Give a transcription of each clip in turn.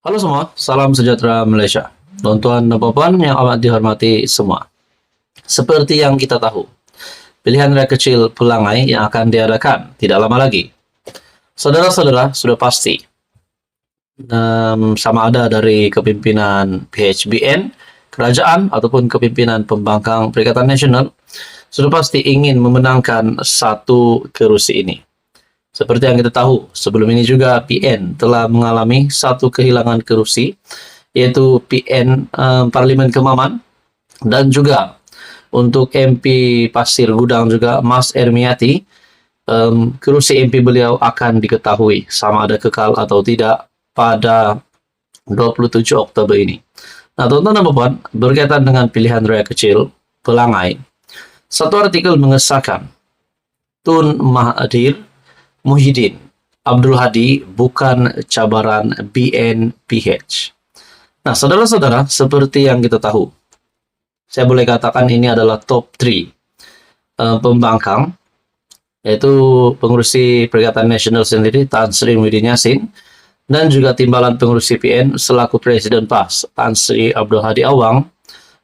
Halo semua, salam sejahtera Malaysia. Tuan-tuan dan puan yang amat dihormati semua. Seperti yang kita tahu, pilihan raya kecil Pelangai yang akan diadakan tidak lama lagi. Saudara-saudara sudah pasti, sama ada dari kepimpinan PHBN, kerajaan ataupun kepimpinan pembangkang Perikatan Nasional, sudah pasti ingin memenangkan satu kerusi ini. Seperti yang kita tahu, sebelum ini juga PN telah mengalami satu kehilangan kerusi, yaitu PN Parlimen Kemaman, dan juga untuk MP Pasir Gudang juga Mas Ermiati, kerusi MP beliau akan diketahui sama ada kekal atau tidak pada 27 Oktober ini. Nah, teman-teman dan puan, berkaitan dengan pilihan raya kecil Pelangai, satu artikel mengesahkan Tun Mahathir Muhyiddin Abdul Hadi bukan cabaran BNPH. Nah, saudara-saudara, seperti yang kita tahu, saya boleh katakan ini adalah top 3 pembangkang, yaitu pengurusi Perikatan Nasional sendiri, Tan Sri Muhyiddin Yassin, dan juga timbalan pengurusi PN selaku Presiden PAS, Tan Sri Abdul Hadi Awang,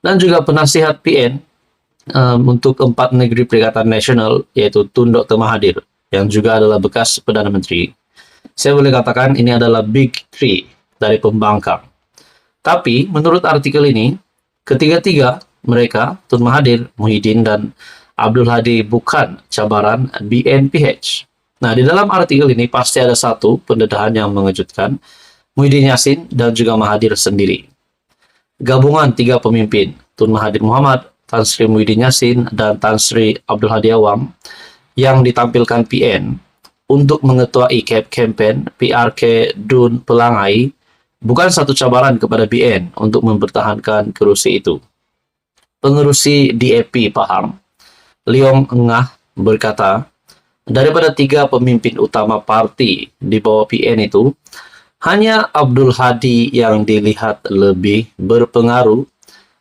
dan juga penasihat PN untuk 4 negeri Perikatan Nasional, yaitu Tun Dr. Mahathir, yang juga adalah bekas Perdana Menteri. Saya boleh katakan ini adalah Big 3 dari pembangkang. Tapi, menurut artikel ini, ketiga-tiga mereka, Tun Mahathir, Muhyiddin, dan Abdul Hadi bukan cabaran BNPH. Nah, di dalam artikel ini pasti ada satu pendedahan yang mengejutkan, Muhyiddin Yassin dan juga Mahathir sendiri. Gabungan 3 pemimpin, Tun Mahathir Mohamad, Tan Sri Muhyiddin Yassin, dan Tan Sri Abdul Hadi Awang, yang ditampilkan PN untuk mengetuai kempen PRK Dun Pelangai bukan satu cabaran kepada BN untuk mempertahankan kerusi itu. Pengerusi DAP Pahang, Leong Ngah, berkata, daripada 3 pemimpin utama parti di bawah PN itu, hanya Abdul Hadi yang dilihat lebih berpengaruh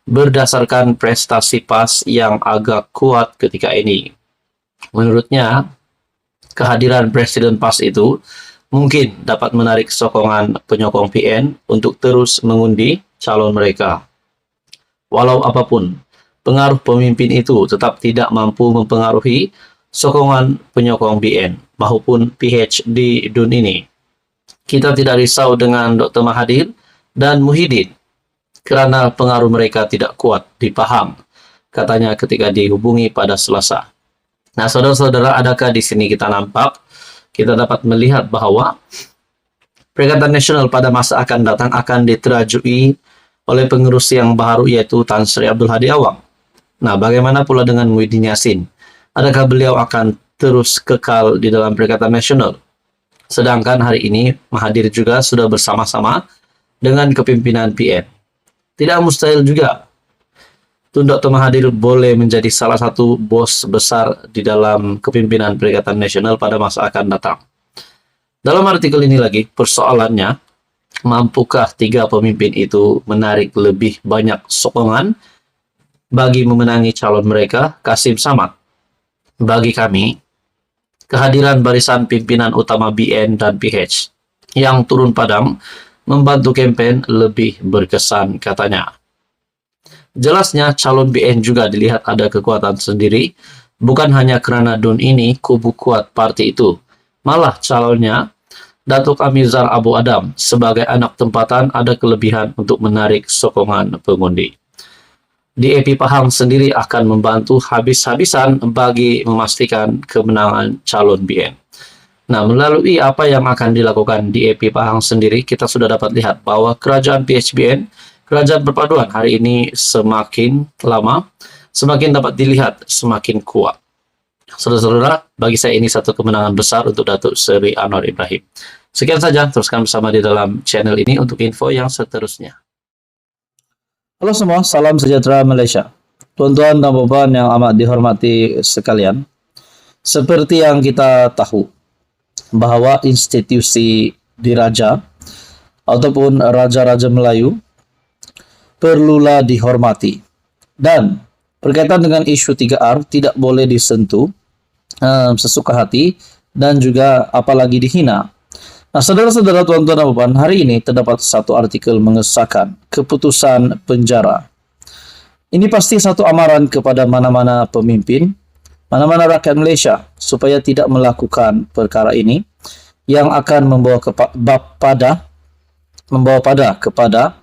berdasarkan prestasi PAS yang agak kuat ketika ini. Menurutnya, kehadiran Presiden PAS itu mungkin dapat menarik sokongan penyokong PN untuk terus mengundi calon mereka. Walau apapun, pengaruh pemimpin itu tetap tidak mampu mempengaruhi sokongan penyokong BN maupun PH di DUN ini. Kita tidak risau dengan Dr. Mahathir dan Muhyiddin karena pengaruh mereka tidak kuat di Pahang, katanya ketika dihubungi pada Selasa. Nah, saudara-saudara, adakah di sini kita dapat melihat bahwa Perikatan Nasional pada masa akan datang akan diterajui oleh pengerus yang baru, yaitu Tan Sri Abdul Hadi Awang. Nah, bagaimana pula dengan Muhyiddin Yassin? Adakah beliau akan terus kekal di dalam Perikatan Nasional? Sedangkan hari ini Mahathir juga sudah bersama-sama dengan kepimpinan PN. Tidak mustahil juga Tun Dr. Mahathir boleh menjadi salah satu bos besar di dalam kepimpinan Perikatan Nasional pada masa akan datang. Dalam artikel ini lagi, persoalannya, mampukah 3 pemimpin itu menarik lebih banyak sokongan bagi memenangi calon mereka, Kasim Samad? Bagi kami, kehadiran barisan pimpinan utama BN dan PH yang turun padang membantu kempen lebih berkesan, katanya. Jelasnya calon BN juga dilihat ada kekuatan sendiri, bukan hanya karena DUN ini kubu kuat parti itu. Malah calonnya, Datuk Amizar Abu Adam, sebagai anak tempatan ada kelebihan untuk menarik sokongan pengundi. DAP Pahang sendiri akan membantu habis-habisan bagi memastikan kemenangan calon BN. Nah, melalui apa yang akan dilakukan DAP Pahang sendiri, kita sudah dapat lihat bahwa kerajaan PHBN, kerajaan perpaduan hari ini semakin lama, semakin dapat dilihat semakin kuat. Saudara-saudara, bagi saya ini satu kemenangan besar untuk Datuk Seri Anwar Ibrahim. Sekian saja, teruskan bersama di dalam channel ini untuk info yang seterusnya. Halo semua, salam sejahtera Malaysia. Tuan-tuan dan puan yang amat dihormati sekalian, seperti yang kita tahu, bahwa institusi diraja ataupun raja-raja Melayu perlulah dihormati. Dan berkaitan dengan isu 3R tidak boleh disentuh sesuka hati dan juga apalagi dihina. Nah, saudara-saudara, tuan-tuan dan puan, hari ini terdapat satu artikel mengesahkan keputusan penjara. Ini pasti satu amaran kepada mana-mana pemimpin, mana-mana rakyat Malaysia supaya tidak melakukan perkara ini yang akan membawa pada kepada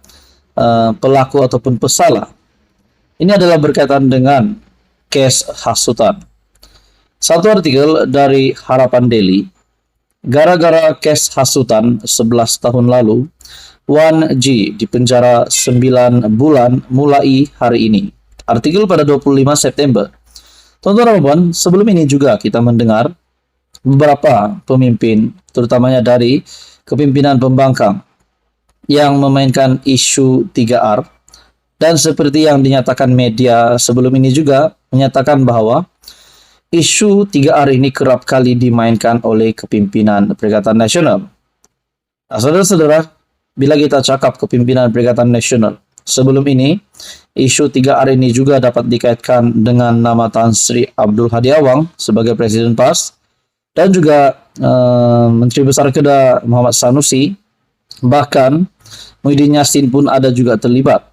pelaku ataupun pesalah. Ini adalah berkaitan dengan kes hasutan. Satu artikel dari Harapan Daily, gara-gara kes hasutan 11 tahun lalu, Wan G dipenjara 9 bulan mulai hari ini. Artikel pada 25 September. Tuan-tuan dan puan, sebelum ini juga kita mendengar beberapa pemimpin, terutamanya dari kepimpinan pembangkang, yang memainkan isu 3R, dan seperti yang dinyatakan media sebelum ini juga menyatakan bahwa isu 3R ini kerap kali dimainkan oleh kepimpinan Perikatan Nasional. Nah, saudara-saudara, bila kita cakap kepimpinan Perikatan Nasional, sebelum ini, isu 3R ini juga dapat dikaitkan dengan nama Tan Sri Abdul Hadi Awang sebagai Presiden PAS, dan juga Menteri Besar Kedah Muhammad Sanusi, bahkan Muhyiddin Yassin pun ada juga terlibat.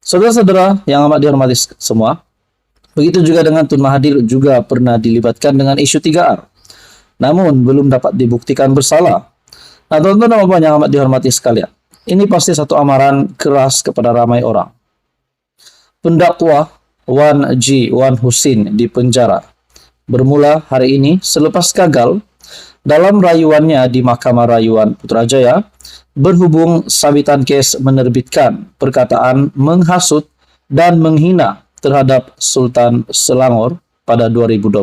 Saudara-saudara yang amat dihormati semua, begitu juga dengan Tun Mahathir juga pernah dilibatkan dengan isu 3R, namun belum dapat dibuktikan bersalah. Nah, tuan-tuan dan puan yang amat dihormati sekalian, ini pasti satu amaran keras kepada ramai orang. Pendakwa Wan Husin dipenjara bermula hari ini selepas gagal dalam rayuannya di Mahkamah Rayuan Putrajaya berhubung sabitan kes menerbitkan perkataan menghasut dan menghina terhadap Sultan Selangor pada 2012.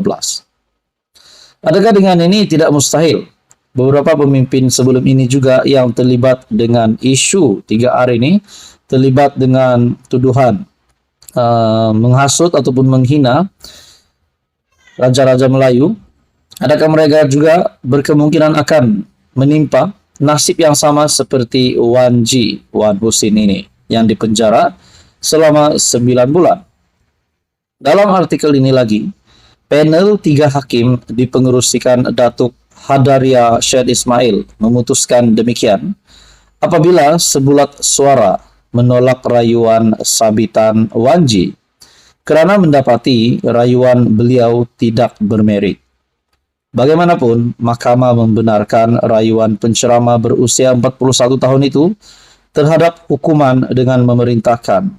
Adakah dengan ini tidak mustahil beberapa pemimpin sebelum ini juga yang terlibat dengan isu 3R ini, terlibat dengan tuduhan menghasut ataupun menghina Raja-Raja Melayu, adakah mereka juga berkemungkinan akan menimpa nasib yang sama seperti Wan Husin ini yang dipenjara selama 9 bulan? Dalam artikel ini lagi, panel 3 hakim dipengerusikan Datuk Hadaria Syed Ismail memutuskan demikian apabila sebulat suara menolak rayuan sabitan Wan kerana mendapati rayuan beliau tidak bermerit. Bagaimanapun, mahkamah membenarkan rayuan penceramah berusia 41 tahun itu terhadap hukuman dengan memerintahkan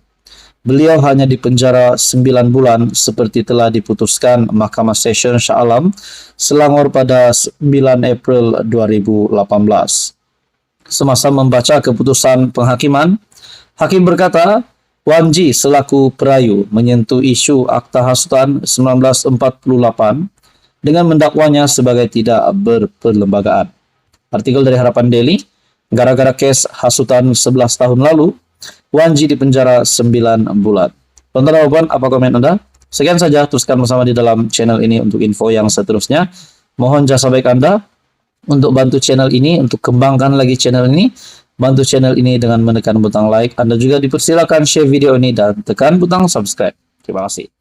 beliau hanya dipenjara 9 bulan seperti telah diputuskan Mahkamah Session Shah Alam Selangor pada 9 April 2018. Semasa membaca keputusan penghakiman, hakim berkata, Wan selaku perayu menyentuh isu Akta Hasutan 1948 dengan mendakwanya sebagai tidak berperlembagaan. Artikel dari Harapan Daily, gara-gara kes hasutan 11 tahun lalu, Wan dipenjara 9 bulan. Tuan-tuan dan puan, apa komen Anda? Sekian saja, teruskan bersama di dalam channel ini untuk info yang seterusnya. Mohon jasa baik Anda untuk bantu channel ini, untuk kembangkan lagi channel ini. Bantu channel ini dengan menekan butang like. Anda juga dipersilakan share video ini dan tekan butang subscribe. Terima kasih.